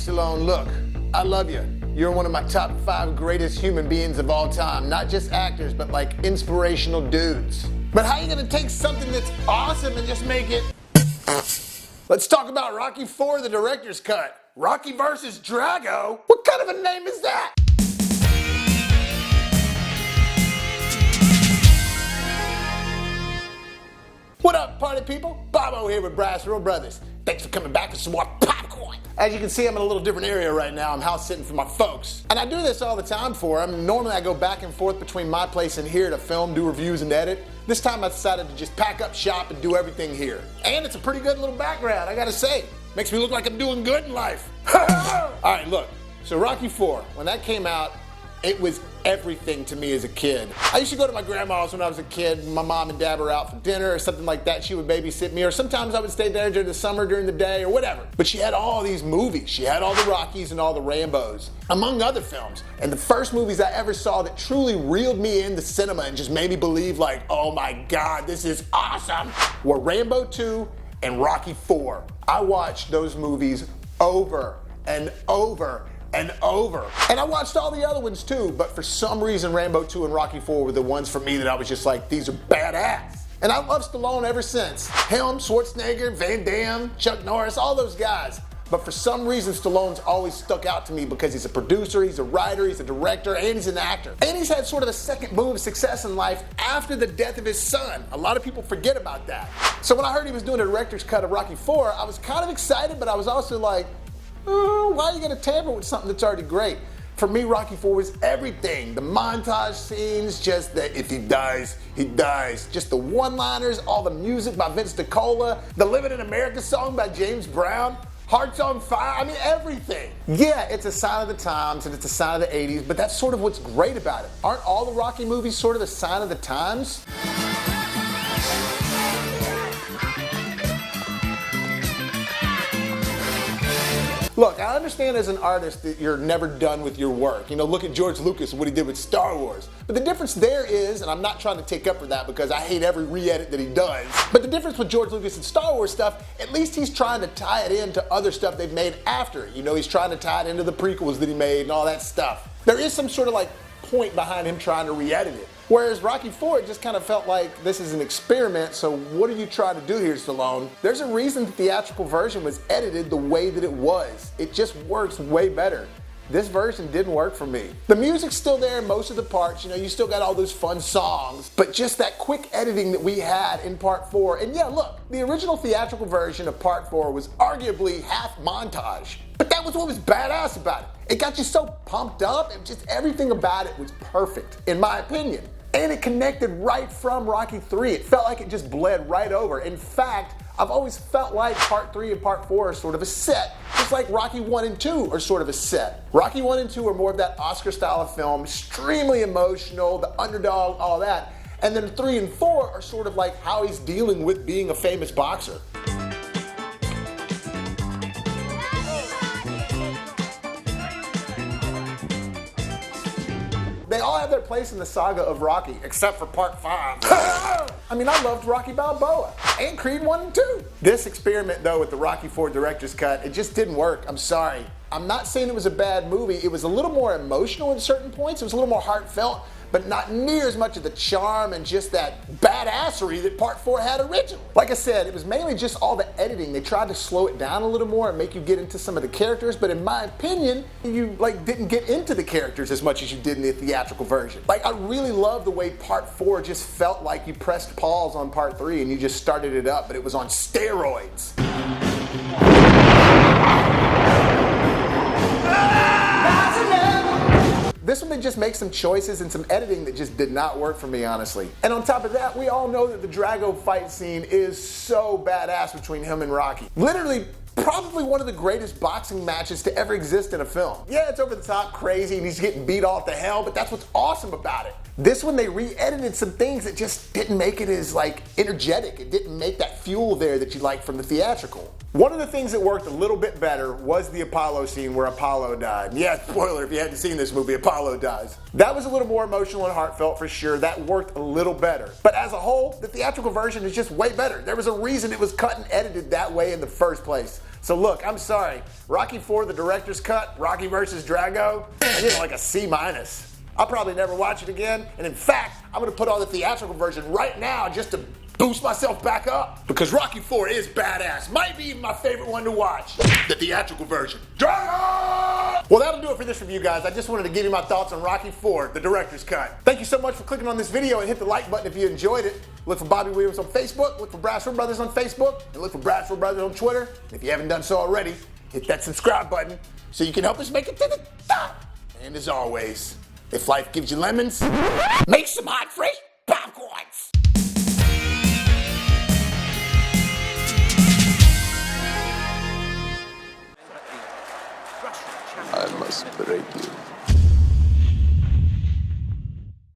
Stallone, look, I love you. You're one of my top 5 greatest human beings of all time. Not just actors, but like inspirational dudes. But how are you gonna take something that's awesome and just make it... Let's talk about Rocky IV, the director's cut. Rocky versus Drago? What kind of a name is that? What up, party people? Bobo here with BrassReel Brothers. Thanks for coming back for some more popcorn. As you can see, I'm in a little different area right now. I'm house sitting for my folks. And I do this all the time for them. Normally I go back and forth between my place and here to film, do reviews, and edit. This time I decided to just pack up shop and do everything here. And it's a pretty good little background, I gotta say. Makes me look like I'm doing good in life. All right, look. So Rocky IV, when that came out, it was everything to me as a kid. I used to go to my grandma's when I was a kid. My mom and dad were out for dinner or something like that. She would babysit me, or sometimes I would stay there during the summer, during the day, or whatever. But she had all these movies. She had all the Rockies and all the Rambos, among other films. And the first movies I ever saw that truly reeled me into cinema and just made me believe like, oh my God, this is awesome, were Rambo 2 and Rocky IV. I watched those movies over and over and over. And I watched all the other ones too, but for some reason Rambo 2 and Rocky IV were the ones for me that I was just like, these are badass. And I love Stallone ever since. Him, Schwarzenegger, Van Damme, Chuck Norris, all those guys. But for some reason Stallone's always stuck out to me because he's a producer, he's a writer, he's a director, and he's an actor. And he's had sort of a second boom of success in life after the death of his son. A lot of people forget about that. So when I heard he was doing a director's cut of Rocky IV, I was kind of excited, but I was also like, why are you gonna tamper with something that's already great? For me, Rocky IV was everything. The montage scenes, just that if he dies, he dies. Just the one-liners, all the music by Vince DiCola, the Living in America song by James Brown, Hearts on Fire, I mean everything. Yeah, it's a sign of the times and it's a sign of the 80s, but that's sort of what's great about it. Aren't all the Rocky movies sort of a sign of the times? Look, I understand as an artist that you're never done with your work. You know, look at George Lucas and what he did with Star Wars. But the difference there is, and I'm not trying to take up for that because I hate every re-edit that he does, but the difference with George Lucas and Star Wars stuff, at least he's trying to tie it into other stuff they've made after. You know, he's trying to tie it into the prequels that he made and all that stuff. There is some sort of like point behind him trying to re-edit it. Whereas Rocky IV, it just kind of felt like this is an experiment, so what are you trying to do here, Stallone? There's a reason the theatrical version was edited the way that it was. It just works way better. This version didn't work for me. The music's still there in most of the parts, you know, you still got all those fun songs, but just that quick editing that we had in Part 4, and yeah, look, the original theatrical version of Part 4 was arguably half montage, but that was what was badass about it. It got you so pumped up, and just everything about it was perfect, in my opinion. And it connected right from Rocky 3. It felt like it just bled right over. In fact, I've always felt like Part 3 and Part 4 are sort of a set, just like Rocky 1 and 2 are sort of a set. Rocky 1 and 2 are more of that Oscar style of film, extremely emotional, the underdog, all that. And then 3 and 4 are sort of like how he's dealing with being a famous boxer. They all have their place in the saga of Rocky, except for Part 5. I mean, I loved Rocky Balboa and Creed 1 and 2. This experiment, though, with the Rocky IV director's cut, it just didn't work. I'm sorry. I'm not saying it was a bad movie. It was a little more emotional at certain points. It was a little more heartfelt, but not near as much of the charm and just that badassery that Part 4 had originally. Like I said, it was mainly just all the editing. They tried to slow it down a little more and make you get into some of the characters, but in my opinion, you didn't get into the characters as much as you did in the theatrical version. Like, I really love the way Part 4 just felt like you pressed pause on Part 3 and you just started it up, but it was on steroids. This one, they just make some choices and some editing that just did not work for me, honestly. And on top of that, we all know that the Drago fight scene is so badass between him and Rocky. Literally, probably one of the greatest boxing matches to ever exist in a film. Yeah, it's over the top, crazy, and he's getting beat off to hell, but that's what's awesome about it. This one, they re-edited some things that just didn't make it as energetic. It didn't make that fuel there that you like from the theatrical. One of the things that worked a little bit better was the Apollo scene where Apollo died. Yeah, spoiler if you hadn't seen this movie, Apollo dies. That was a little more emotional and heartfelt for sure. That worked a little better. But as a whole, the theatrical version is just way better. There was a reason it was cut and edited that way in the first place. So look, I'm sorry. Rocky IV, the director's cut, Rocky versus Drago, I give it like a C-. I'll probably never watch it again, and in fact, I'm gonna put on the theatrical version right now just to boost myself back up. Because Rocky IV is badass. Might be my favorite one to watch. The theatrical version. Drago! Well, that'll do it for this review, guys. I just wanted to give you my thoughts on Rocky IV, the director's cut. Thank you so much for clicking on this video and hit the like button if you enjoyed it. Look for Bobby Williams on Facebook, look for BrassReel Brothers on Facebook, and look for BrassReel Brothers on Twitter. And if you haven't done so already, hit that subscribe button so you can help us make it to the top. And as always, if life gives you lemons, make some hot, fresh popcorns. I must break you.